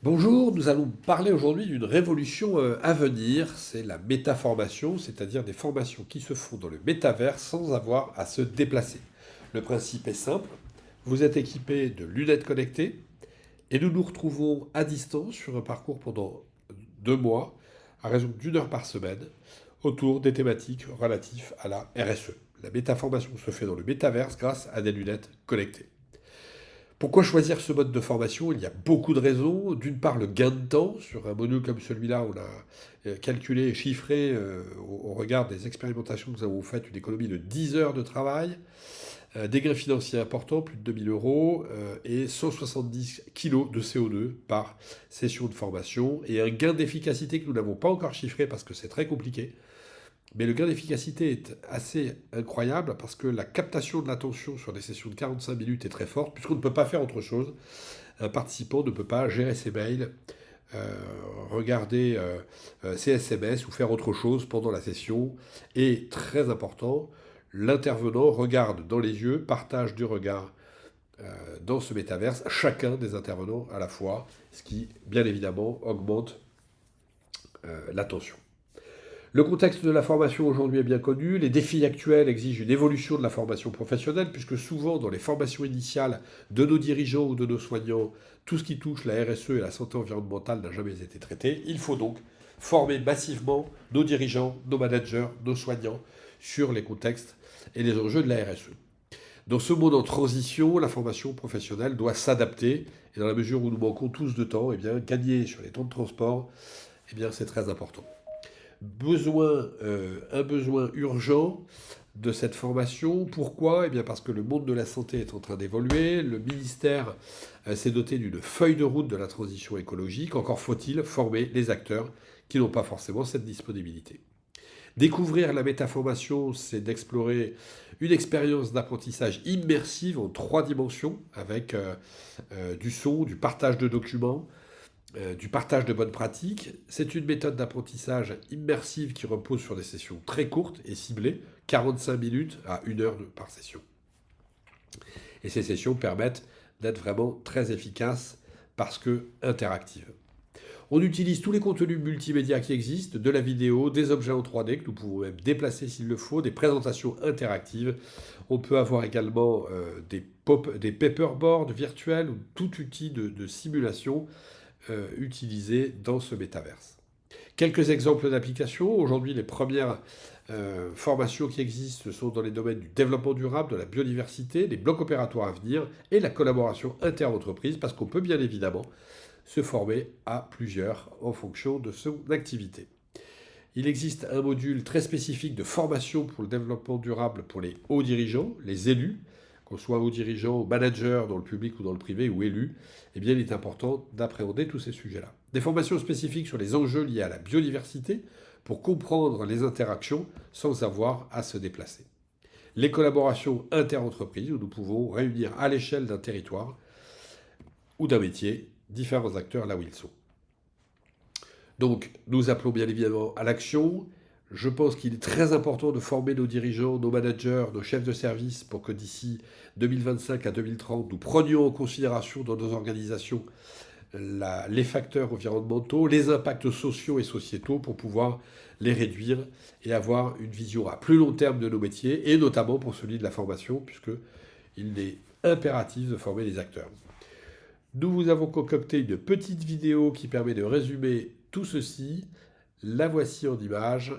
Bonjour, nous allons parler aujourd'hui d'une révolution à venir, c'est la métaformation, c'est-à-dire des formations qui se font dans le métavers sans avoir à se déplacer. Le principe est simple, vous êtes équipé de lunettes connectées et nous nous retrouvons à distance sur un parcours pendant 2 mois, à raison d'1 heure par semaine, autour des thématiques relatives à la RSE. La métaformation se fait dans le métavers grâce à des lunettes connectées. Pourquoi choisir ce mode de formation? Il y a beaucoup de raisons. D'une part, le gain de temps. Sur un module comme celui-là, on a calculé et chiffré, au regard des expérimentations que nous avons faites, une économie de 10 heures de travail, des gains financiers importants, plus de 2 000 € et 170 kilos de CO2 par session de formation, et un gain d'efficacité que nous n'avons pas encore chiffré parce que c'est très compliqué. Mais le gain d'efficacité est assez incroyable parce que la captation de l'attention sur des sessions de 45 minutes est très forte, puisqu'on ne peut pas faire autre chose. Un participant ne peut pas gérer ses mails, regarder ses SMS ou faire autre chose pendant la session. Et très important, l'intervenant regarde dans les yeux, partage du regard dans ce métaverse, chacun des intervenants à la fois, ce qui, bien évidemment, augmente l'attention. Le contexte de la formation aujourd'hui est bien connu. Les défis actuels exigent une évolution de la formation professionnelle, puisque souvent dans les formations initiales de nos dirigeants ou de nos soignants, tout ce qui touche la RSE et la santé environnementale n'a jamais été traité. Il faut donc former massivement nos dirigeants, nos managers, nos soignants sur les contextes et les enjeux de la RSE. Dans ce monde en transition, la formation professionnelle doit s'adapter, et dans la mesure où nous manquons tous de temps, eh bien, gagner sur les temps de transport, eh bien, c'est très important. Un besoin urgent de cette formation. Pourquoi? Eh bien parce que le monde de la santé est en train d'évoluer. Le ministère s'est doté d'une feuille de route de la transition écologique. Encore faut-il former les acteurs qui n'ont pas forcément cette disponibilité. Découvrir la métaformation, c'est d'explorer une expérience d'apprentissage immersive en 3 dimensions, avec du son, du partage de documents, du partage de bonnes pratiques. C'est une méthode d'apprentissage immersive qui repose sur des sessions très courtes et ciblées, 45 minutes à 1 heure par session. Et ces sessions permettent d'être vraiment très efficaces parce que interactives. On utilise tous les contenus multimédia qui existent, de la vidéo, des objets en 3D que nous pouvons même déplacer s'il le faut, des présentations interactives. On peut avoir également des paperboards virtuels ou tout outil de simulation utilisé dans ce métaverse. Quelques exemples d'applications. Aujourd'hui, les premières formations qui existent sont dans les domaines du développement durable, de la biodiversité, des blocs opératoires à venir et la collaboration inter-entreprise, parce qu'on peut bien évidemment se former à plusieurs en fonction de son activité. Il existe un module très spécifique de formation pour le développement durable pour les hauts dirigeants, les élus, qu'on soit hauts dirigeants, managers dans le public ou dans le privé ou élus. Eh bien, il est important d'appréhender tous ces sujets-là. Des formations spécifiques sur les enjeux liés à la biodiversité pour comprendre les interactions sans avoir à se déplacer. Les collaborations inter-entreprises où nous pouvons réunir à l'échelle d'un territoire ou d'un métier différents acteurs là où ils sont. Donc, nous appelons bien évidemment à l'action. Je pense qu'il est très important de former nos dirigeants, nos managers, nos chefs de service pour que d'ici 2025 à 2030, nous prenions en considération dans nos organisations les facteurs environnementaux, les impacts sociaux et sociétaux pour pouvoir les réduire et avoir une vision à plus long terme de nos métiers, et notamment pour celui de la formation, puisqu'il est impératif de former les acteurs. Nous vous avons concocté une petite vidéo qui permet de résumer tout ceci. La voici en images.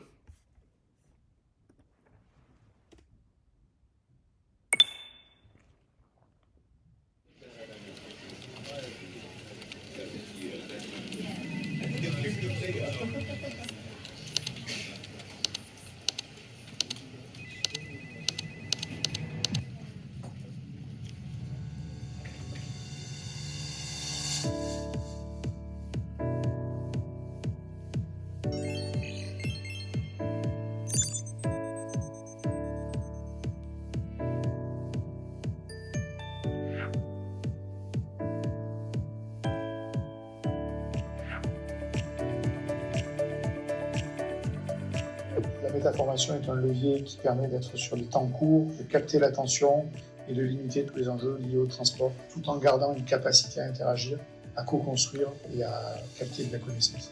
La métaformation est un levier qui permet d'être sur les temps courts, de capter l'attention et de limiter tous les enjeux liés au transport, tout en gardant une capacité à interagir à co-construire et à capter de la connaissance.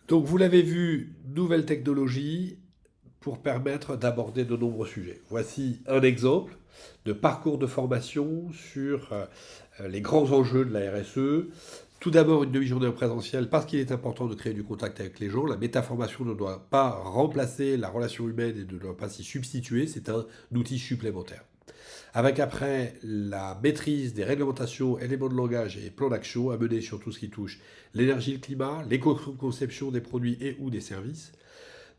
Donc vous l'avez vu, nouvelle technologie pour permettre d'aborder de nombreux sujets. Voici un exemple de parcours de formation sur les grands enjeux de la RSE. Tout d'abord, une demi-journée en présentiel parce qu'il est important de créer du contact avec les gens. La métaformation ne doit pas remplacer la relation humaine et ne doit pas s'y substituer. C'est un outil supplémentaire. Avec après la maîtrise des réglementations, éléments de langage et plans d'action à mener sur tout ce qui touche l'énergie, le climat, l'éco-conception des produits et ou des services,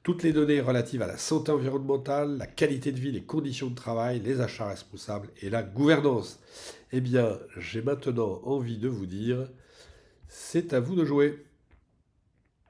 toutes les données relatives à la santé environnementale, la qualité de vie, les conditions de travail, les achats responsables et la gouvernance. Eh bien, j'ai maintenant envie de vous dire, c'est à vous de jouer.